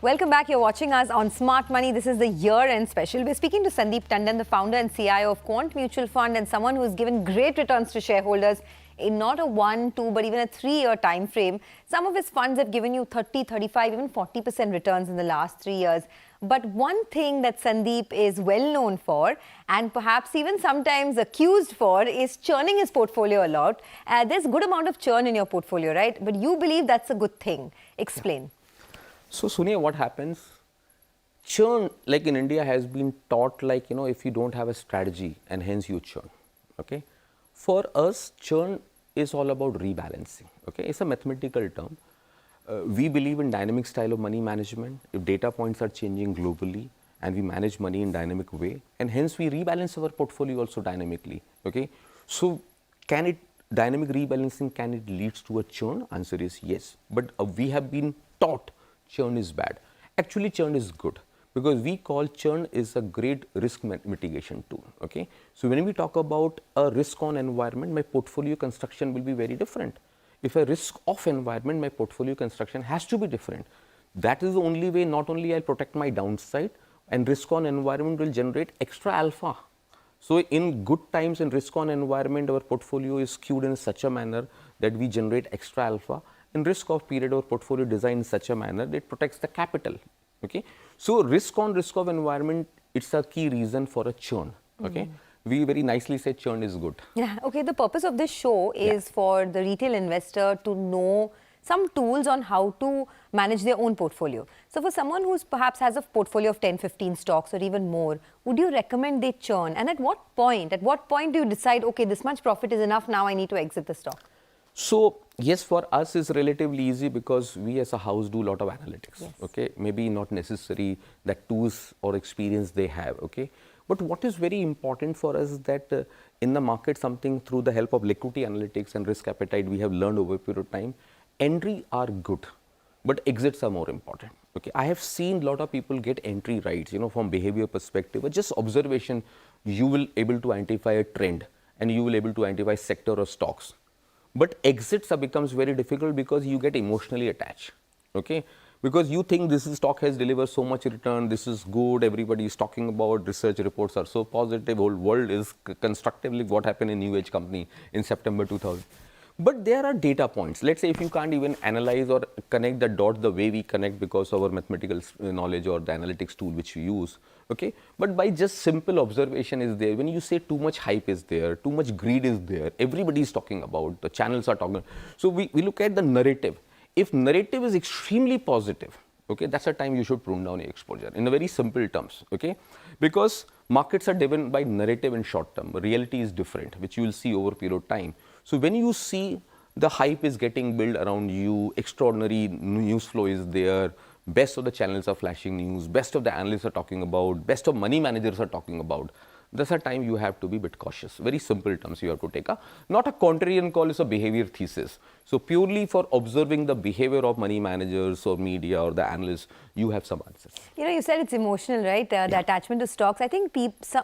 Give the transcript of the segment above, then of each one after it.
Welcome back. You're watching us on Smart Money. This is the year-end special. We're speaking to Sandeep Tandon, the founder and CIO of Quant Mutual Fund, and someone who's given great returns to shareholders in not a 1, 2, but even a 3-year time frame. Some of his funds have given you 30, 35, even 40% returns in the last 3 years. But one thing that Sandeep is well known for, and perhaps even sometimes accused for, is churning his portfolio a lot. There's a good amount of churn in your portfolio, right? But you believe that's a good thing. Explain. Yeah. So, Sonia, what happens? Churn, like in India, has been taught like, if you don't have a strategy and hence you churn, okay? For us, churn is all about rebalancing, okay? It's a mathematical term. We believe in dynamic style of money management. If data points are changing globally and we manage money in dynamic way, and hence we rebalance our portfolio also dynamically, okay? So, dynamic rebalancing, can it lead to a churn? Answer is yes. But we have been taught churn is bad. Actually, churn is good because we call churn is a great risk mitigation tool, okay? So when we talk about a risk on environment, my portfolio construction will be very different. If a risk off environment, my portfolio construction has to be different. That is the only way, not only I'll protect my downside, and risk on environment will generate extra alpha. So in good times in risk on environment, our portfolio is skewed in such a manner that we generate extra alpha. In risk off period, our portfolio designed in such a manner that it protects the capital, okay? So risk on risk of environment, it's a key reason for a churn, okay? We very nicely say churn is good. Yeah, okay. The purpose of this show is for the retail investor to know some tools on how to manage their own portfolio. So for someone who's perhaps has a portfolio of 10, 15 stocks or even more, would you recommend they churn? And at what point do you decide, okay, this much profit is enough, now I need to exit the stock? So yes, for us it's relatively easy because we as a house do a lot of analytics, okay? Maybe not necessary that tools or experience they have, okay? But what is very important for us is that in the market, something through the help of liquidity analytics and risk appetite we have learned over a period of time, entry are good, but exits are more important, okay? I have seen a lot of people get entry rights, from behavior perspective, but just observation, you will able to identify a trend and you will able to identify sector or stocks. But exits becomes very difficult because you get emotionally attached, okay? Because you think this stock has delivered so much return, this is good, everybody is talking about, research reports are so positive, whole world is constructively what happened in New Age company in September 2000. But there are data points. Let's say if you can't even analyze or connect the dots the way we connect because of our mathematical knowledge or the analytics tool which we use, okay? But by just simple observation is there, when you say too much hype is there, too much greed is there, everybody is talking about, the channels are talking. So we look at the narrative. If narrative is extremely positive, okay, that's the time you should prune down your exposure in a very simple terms, okay? Because markets are driven by narrative in short term, reality is different, which you will see over a period of time. So when you see the hype is getting built around you, extraordinary news flow is there, best of the channels are flashing news, best of the analysts are talking about, best of money managers are talking about, that's a time you have to be a bit cautious. Very simple terms you have to take. Not a contrarian call, it's a behavior thesis. So purely for observing the behavior of money managers or media or the analysts, you have some answers. You said it's emotional, right? The attachment to stocks. I think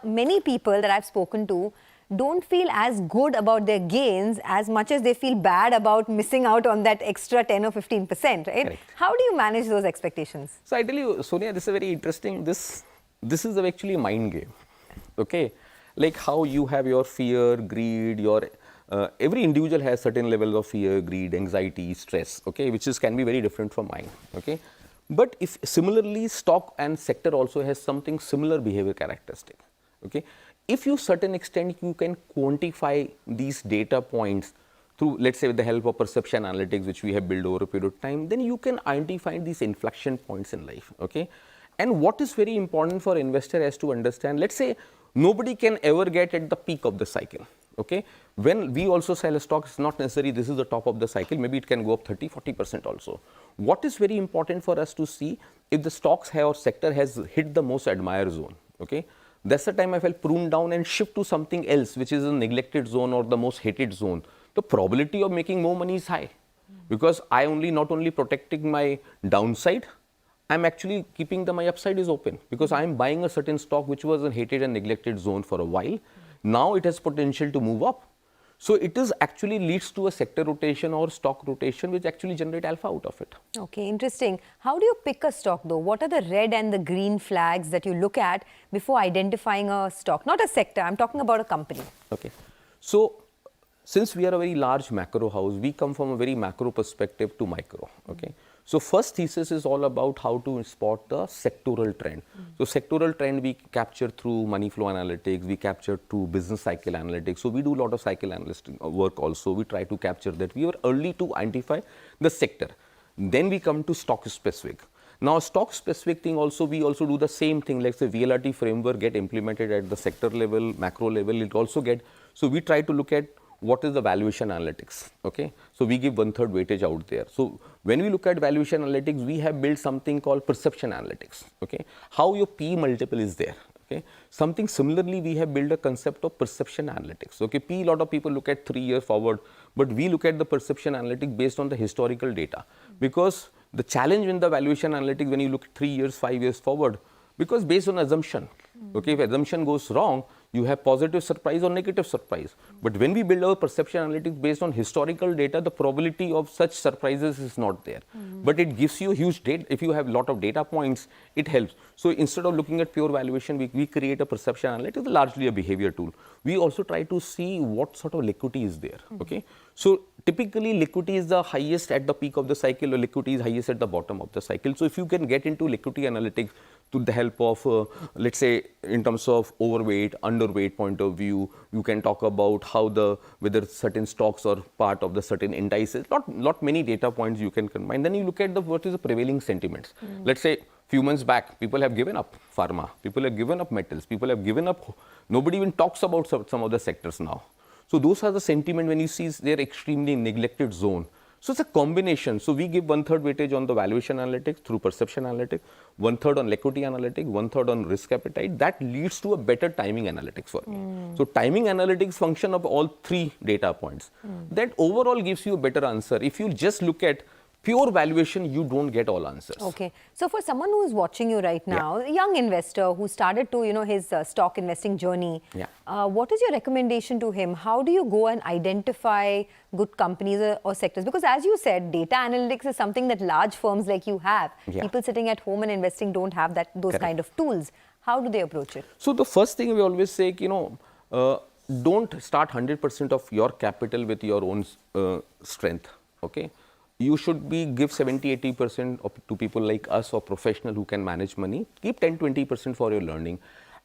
many people that I've spoken to don't feel as good about their gains as much as they feel bad about missing out on that extra 10 or 15%, right? Correct. How do you manage those expectations? So I tell you, Sonia, this is very interesting. This is actually a mind game, okay? Like how you have your fear, greed, your every individual has certain levels of fear, greed, anxiety, stress, okay, which can be very different from mine, okay? But if similarly, stock and sector also has something similar behavior characteristic, okay? If you certain extent you can quantify these data points through, let's say, with the help of perception analytics, which we have built over a period of time, then you can identify these inflection points in life, okay? And what is very important for investor has to understand, let's say nobody can ever get at the peak of the cycle, okay? When we also sell a stock, it's not necessary this is the top of the cycle, maybe it can go up 30, 40% also. What is very important for us to see if the stocks have or sector has hit the most admired zone, okay? That's the time I will prune down and shift to something else, which is a neglected zone or the most hated zone. The probability of making more money is high because I not only protecting my downside, I'm actually keeping my upside is open because I'm buying a certain stock which was a hated and neglected zone for a while. Now it has potential to move up. So it is actually leads to a sector rotation or stock rotation, which actually generate alpha out of it. Okay, interesting. How do you pick a stock though? What are the red and the green flags that you look at before identifying a stock? Not a sector, I'm talking about a company. Okay. So since we are a very large macro house, we come from a very macro perspective to micro. Okay. So first thesis is all about how to spot the sectoral trend. So sectoral trend we capture through money flow analytics, we capture through business cycle analytics. So we do a lot of cycle analyst work also. We try to capture that. We were early to identify the sector. Then we come to stock specific. Now stock specific thing also, we also do the same thing, like say VLRT framework get implemented at the sector level, macro level, it also get. So we try to look at what is the valuation analytics, okay? So we give 1/3 weightage out there. So when we look at valuation analytics, we have built something called perception analytics, okay? How your P multiple is there, okay? Something similarly, we have built a concept of perception analytics, okay? P, a lot of people look at 3 years forward, but we look at the perception analytics based on the historical data. Because the challenge in the valuation analytics, when you look 3 years, 5 years forward, because based on assumption, okay, if assumption goes wrong, you have positive surprise or negative surprise. But when we build our perception analytics based on historical data, the probability of such surprises is not there. But it gives you a huge data. If you have a lot of data points, it helps. So instead of looking at pure valuation, we create a perception analytics, largely a behavior tool. We also try to see what sort of liquidity is there. Okay. So typically liquidity is the highest at the peak of the cycle, or liquidity is highest at the bottom of the cycle. So if you can get into liquidity analytics to the help of, let's say, in terms of overweight, underweight point of view, you can talk about how whether certain stocks are part of the certain indices. Not many data points you can combine. Then you look at what is the prevailing sentiments. Let's say few months back, people have given up pharma, people have given up metals, people have given up. Nobody even talks about some of the sectors now. So those are the sentiment when you see they're extremely neglected zone. So it's a combination. So we give 1/3 weightage on the valuation analytics through perception analytics, 1/3 on liquidity analytics, 1/3 on risk appetite. That leads to a better timing analytics for me. So timing analytics function of all 3 data points. That overall gives you a better answer. If you just look at pure valuation, you don't get all answers. Okay. So for someone who is watching you right now, a young investor who started to, his stock investing journey, what is your recommendation to him? How do you go and identify good companies or sectors? Because as you said, data analytics is something that large firms like you have. People sitting at home and investing don't have those kind of tools. How do they approach it? So the first thing we always say, don't start 100% of your capital with your own strength, okay? You should give 70-80% to people like us or professional who can manage money. Keep 10-20% for your learning.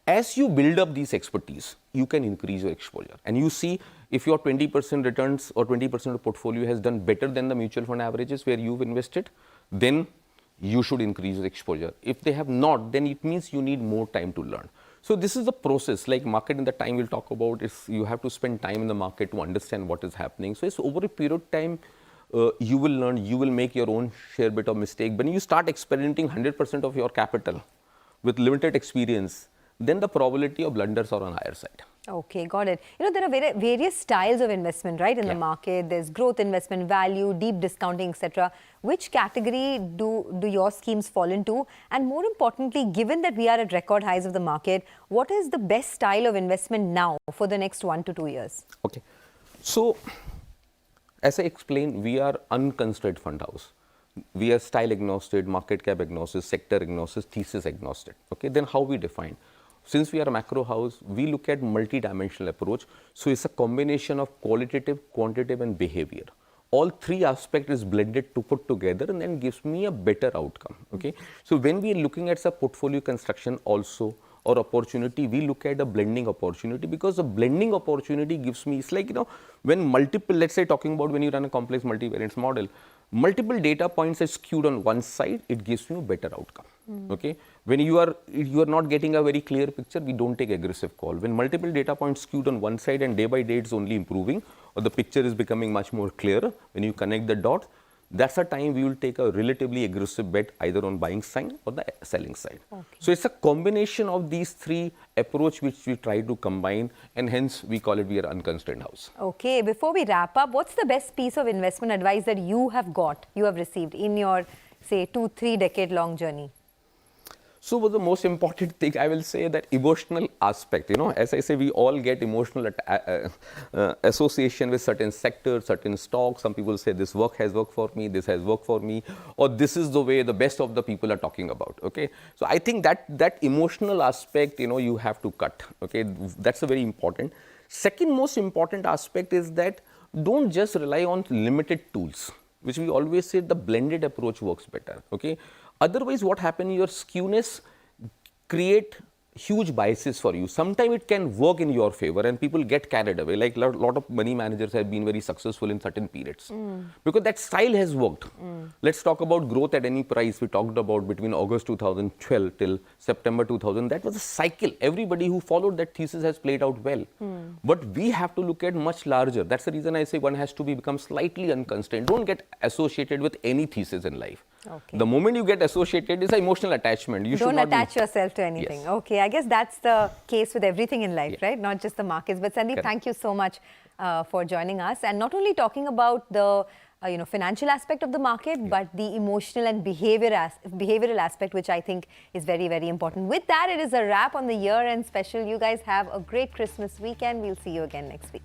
As you build up these expertise, you can increase your exposure. And you see if your 20% returns or 20% of portfolio has done better than the mutual fund averages where you've invested, then you should increase your exposure. If they have not, then it means you need more time to learn. So this is the process, like market in the time we'll talk about is you have to spend time in the market to understand what is happening. So it's over a period of time, you will learn, you will make your own share bit of mistake. When you start experimenting 100% of your capital with limited experience, then the probability of blunders are on higher side. Okay, got it. There are various styles of investment, right, in the market. There's growth investment, value, deep discounting, etc. Which category do your schemes fall into? And more importantly, given that we are at record highs of the market, what is the best style of investment now for the next 1 to 2 years? Okay. So as I explained, we are unconstrained fund house. We are style agnostic, market cap agnostic, sector agnostic, thesis agnostic. Okay, then how we define? Since we are a macro house, we look at multi-dimensional approach. So it's a combination of qualitative, quantitative, and behavior. All 3 aspects is blended to put together and then gives me a better outcome. Okay, so when we are looking at some portfolio construction also, or opportunity, we look at a blending opportunity, because the blending opportunity gives me, it's like, when multiple, let's say talking about when you run a complex multivariance model, multiple data points are skewed on one side, it gives you a better outcome. Okay, when you are not getting a very clear picture, we don't take aggressive call. When multiple data points skewed on one side and day by day it's only improving, or the picture is becoming much more clearer, when you connect the dots, that's a time we will take a relatively aggressive bet either on buying side or the selling side. Okay. So it's a combination of these 3 approach which we try to combine, and hence we call it we are unconstrained house. Okay, before we wrap up, what's the best piece of investment advice that you have received in your, say, 2-3 decade long journey? So the most important thing I will say that emotional aspect, as I say, we all get emotional association with certain sectors, certain stocks. Some people say this work has worked for me, this has worked for me, or this is the way the best of the people are talking about. Okay, so I think that emotional aspect, you have to cut. Okay, that's a very important. Second most important aspect is that don't just rely on limited tools, which we always say the blended approach works better. Okay. Otherwise, what happens, your skewness create huge biases for you. Sometimes it can work in your favor and people get carried away. Like a lot of money managers have been very successful in certain periods because that style has worked. Let's talk about growth at any price. We talked about between August 2012 till September 2000. That was a cycle. Everybody who followed that thesis has played out well. But we have to look at much larger. That's the reason I say one has to become slightly unconstrained. Don't get associated with any thesis in life. Okay. The moment you get associated is an emotional attachment. You don't should not attach yourself to anything. Yes. Okay, I guess that's the case with everything in life, right? Not just the markets. But Sandeep, Correct. thank you so much for joining us and not only talking about the financial aspect of the market, but the emotional and behavioral aspect, which I think is very, very important. With that, it is a wrap on the year-end special. You guys have a great Christmas weekend. We'll see you again next week.